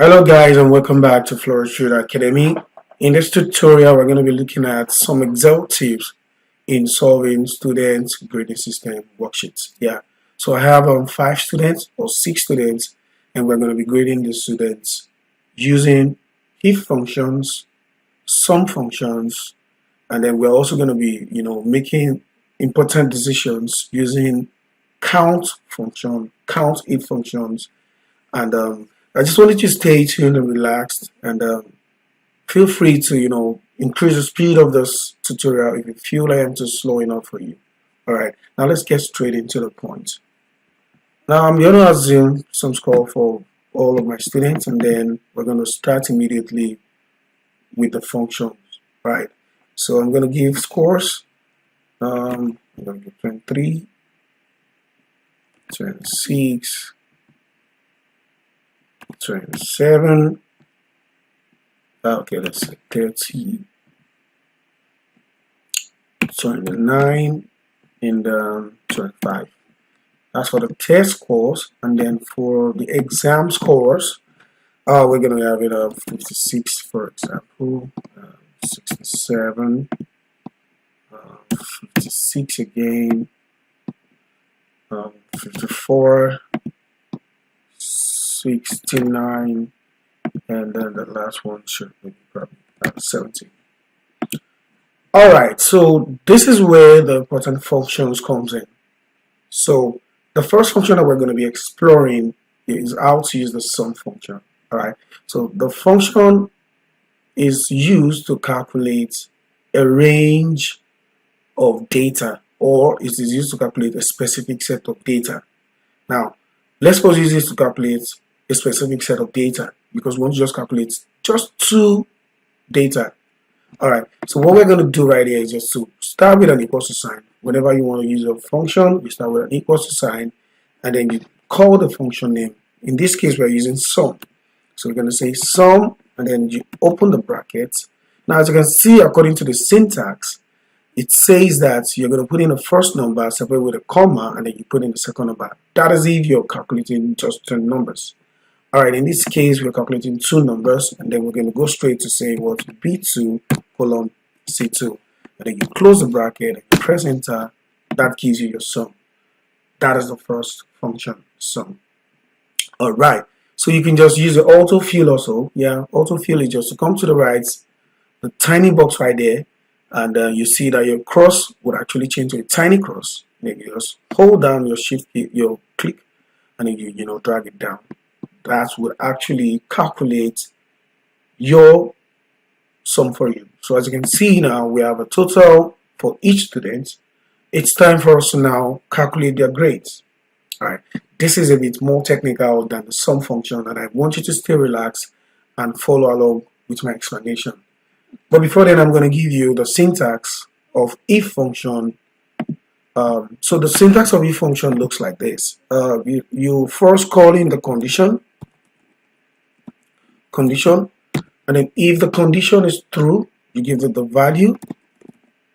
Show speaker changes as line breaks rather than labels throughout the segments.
Hello guys and welcome back to Flourish Trader Academy. In this tutorial we're going to be looking at some Excel tips in solving students grading system worksheets. So I have 5 students or 6 students and we're going to be grading the students using if functions, sum functions, and then we're also going to be making important decisions using count function, count if functions, and I just wanted you to stay tuned and relaxed, and feel free to increase the speed of this tutorial if you feel I am too slow enough for you. Alright, now let's get straight into the point. Now I'm going to assume some score for all of my students, and then we're going to start immediately with the functions. Right, so I'm going to give scores. I'm going to give 23, 26, 27, okay, let's say 30, 29, and 25. That's for the test scores, and then for the exam scores, we're going to have it 56, for example, 67, 56 again, 54, 69, and then the last one should be probably 17. Alright, so this is where the important functions comes in. So the first function that we're going to be exploring is how to use the sum function. Alright, so the function is used to calculate a range of data, or it is used to calculate a specific set of data. Now, let's suppose use this to calculate a specific set of data, because we want to just calculate just 2 data. Alright, so what we're going to do right here is just to start with an equals to sign. Whenever you want to use a function, you start with an equals to sign, and then you call the function name. In this case, we're using sum. So we're going to say sum, and then you open the brackets. Now, as you can see, according to the syntax, it says that you're going to put in the first number separate with a comma, and then you put in the second number. That is if you're calculating just 2 numbers. Alright, in this case, we're calculating 2 numbers, and then we're going to go straight to say what B2 colon C2. And then you close the bracket, and you press enter. That gives you your sum. That is the first function, sum. Alright, so you can just use the autofill also. Autofill is just to come to the right, the tiny box right there, and you see that your cross would actually change to a tiny cross. Then you just hold down your shift key, your click, and then you drag it down. That would actually calculate your sum for you. So as you can see now, we have a total for each student. It's time for us to now calculate their grades. Alright, this is a bit more technical than the sum function, and I want you to stay relaxed and follow along with my explanation. But before then, I'm going to give you the syntax of if function. So the syntax of if function looks like this. You first call in the condition, and then if the condition is true, you give it the value,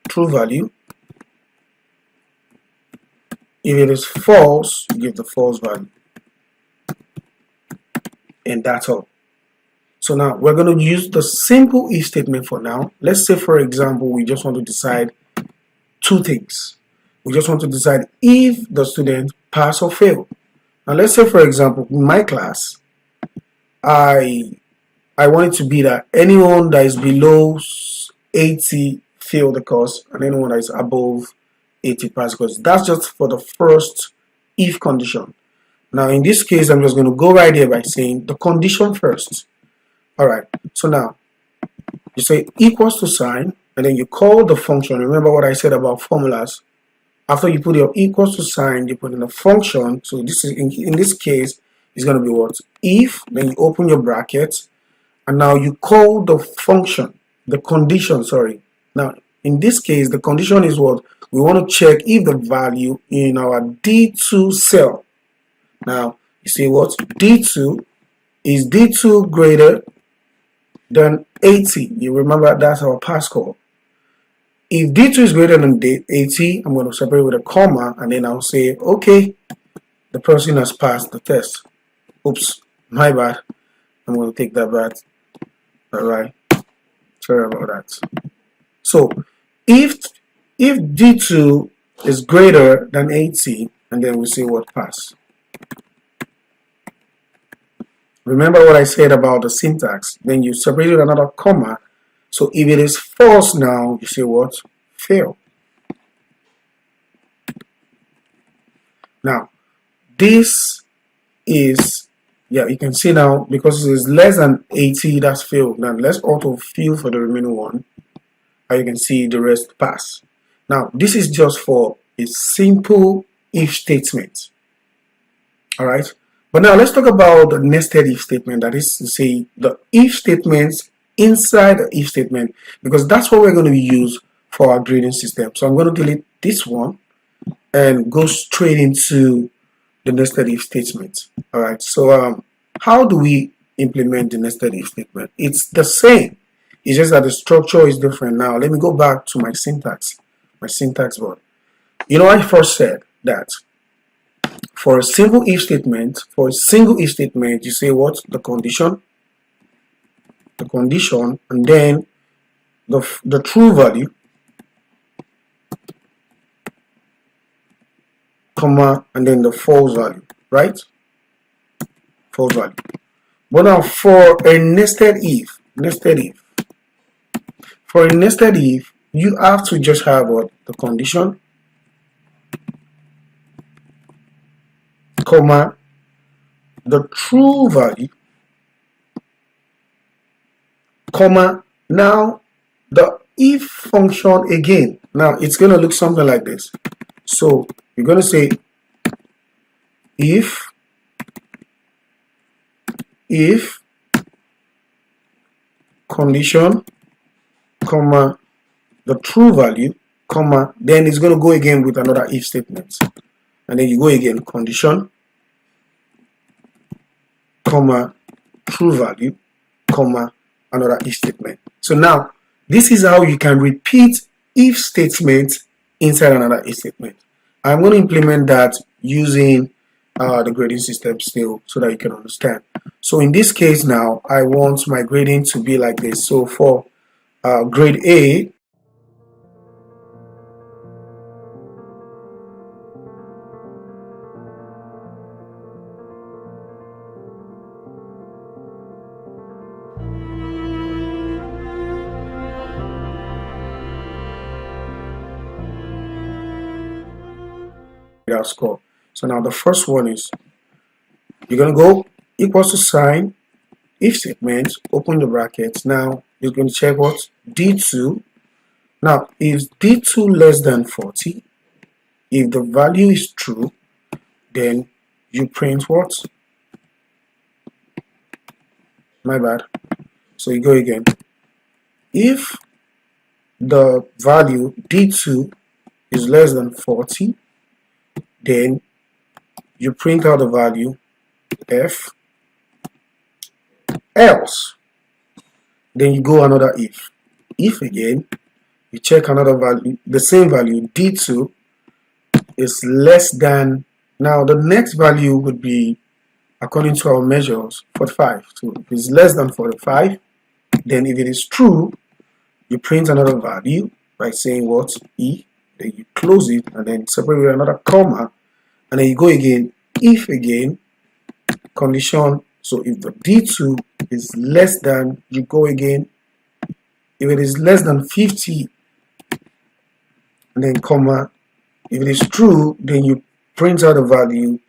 true value. If it is false, you give the false value, and that's all. So now we're going to use the simple if statement for now. Let's say, for example, we just want to decide 2 things. We just want to decide if the student pass or fail. Now let's say, for example, in my class, I want it to be that anyone that is below 80 fail the course, and anyone that is above 80 pass the course. That's just for the first if condition. Now in this case, I'm just going to go right here by saying the condition first. Alright, so now you say equals to sign, and then you call the function. Remember what I said about formulas. After you put your equals to sign, you put in a function. So this is in this case, it's going to be what? If, then you open your brackets, and now you call the function, the condition, sorry. Now, in this case, the condition is what? We want to check if the value in our D2 cell. Now, you see what? D2 is D2 greater than 80. You remember that's our pass score. If D2 is greater than 80, I'm going to separate with a comma, and then I'll say, okay, the person has passed the test. Oops, my bad. I'm going to take that back. All right, sorry about that. So if D2 is greater than 80, and then we see what pass. Remember what I said about the syntax. Then you separate with another comma. So if it is false now, you say what? Fail. Now, this is, yeah, you can see now, because it is less than 80, that's failed. Now, let's auto fill for the remaining one. And you can see the rest pass. Now, this is just for a simple if statement. All right. But now let's talk about the nested if statement. That is to say, the if statements inside the if statement, because that's what we're going to use for our grading system. So I'm going to delete this one and go straight into the nested if statement. All right. So how do we implement the nested if statement? It's the same. It's just that the structure is different. Now let me go back to my syntax board. You know, I first said that for a single if statement, you say what? The condition, and then the true value, comma, and then the false value, right? False value. But now for a nested if, you have to just have what? The condition, comma, the true value, comma, now the if function again. Now it's going to look something like this. So you're going to say if condition, comma, the true value, comma, then it's going to go again with another if statement. And then you go again, condition, comma, true value, comma, another if statement. So now this is how you can repeat if statement inside another if statement. I'm going to implement that using the grading system still so that you can understand. So in this case now, I want my grading to be like this. So for grade A, our score. So now the first one is you're going to go equals to sign, if statement, open the brackets. Now you're going to check what? D2. Now is D2 less than 40? If the value is true, then you print what? My bad. So you go again. If the value D2 is less than 40, then you print out the value F, else then you go another if again, you check another value, the same value, D2 is less than, now the next value would be according to our measures 45. So if it's less than 45, then if it is true, you print another value by saying what? E, then you close it and then separate with another comma, and then you go again, if again, condition. So if the D2 is less than, you go again, if it is less than 50, and then comma, if it is true, then you print out the value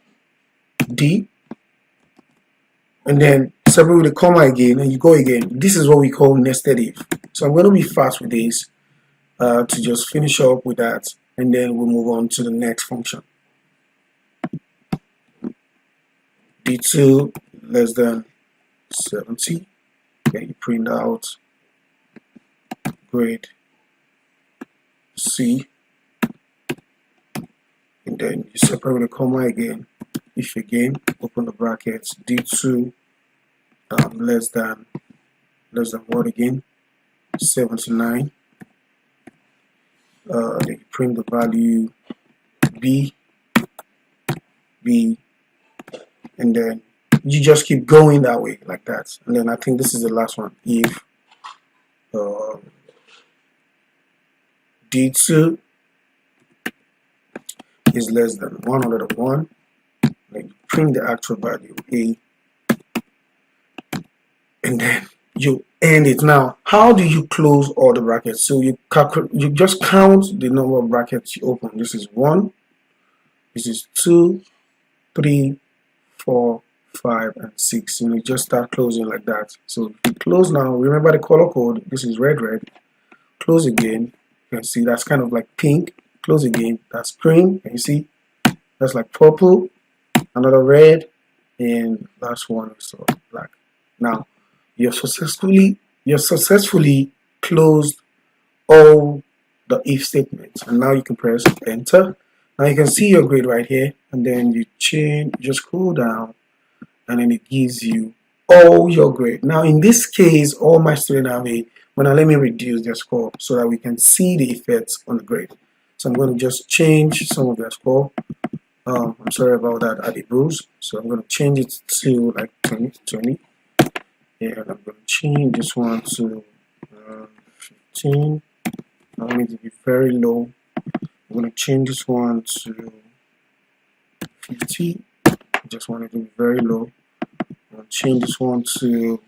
D, and then separate with the comma again, and you go again. This is what we call nested if. So I'm going to be fast with this to just finish up with that, and then we'll move on to the next function. D2 less than 70, then you print out grade C, and then you separate with a comma again, if again, open the brackets, D2 less than what again? 79. Then you print the value B, and then you just keep going that way like that. And then I think this is the last one. If D2 is less than 101, then you print the actual value A, and then you end it. Now, how do you close all the brackets? So you just count the number of brackets you open. This is 1, this is 2, 3, 4, 5, and 6. You just start closing like that. So if you close now, remember the color code. This is red. Close again. You can see that's kind of like pink. Close again. That's green. And you see that's like purple. Another red, and last one is black. Now you're successfully closed all the if statements, and now you can press enter. Now you can see your grade right here, and then you just scroll down, and then it gives you all your grade. Now in this case, all my students have a, well, now let me reduce their score so that we can see the effects on the grade. So I'm going to just change some of their score. I'm sorry about that, I did bruise. So I'm going to change it to like 20. And I'm going to change this one to 15. I want it to be very low. I'm going to change this one to 50. I just want it to be very low. I'm going to change this one to...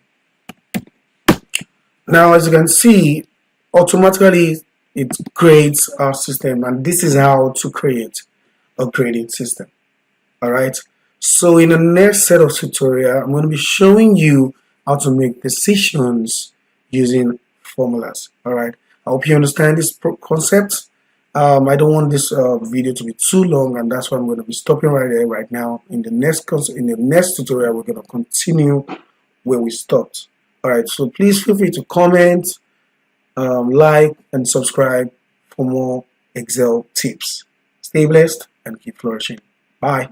Now, as you can see, automatically it creates our system, and this is how to create a grading system. Alright, so in the next set of tutorial, I'm going to be showing you how to make decisions using formulas. Alright, I hope you understand this concept. I don't want this video to be too long, and that's why I'm going to be stopping right there right now. In the next tutorial, we're going to continue where we stopped. Alright, so please feel free to comment, like, and subscribe for more Excel tips. Stay blessed and keep flourishing. Bye.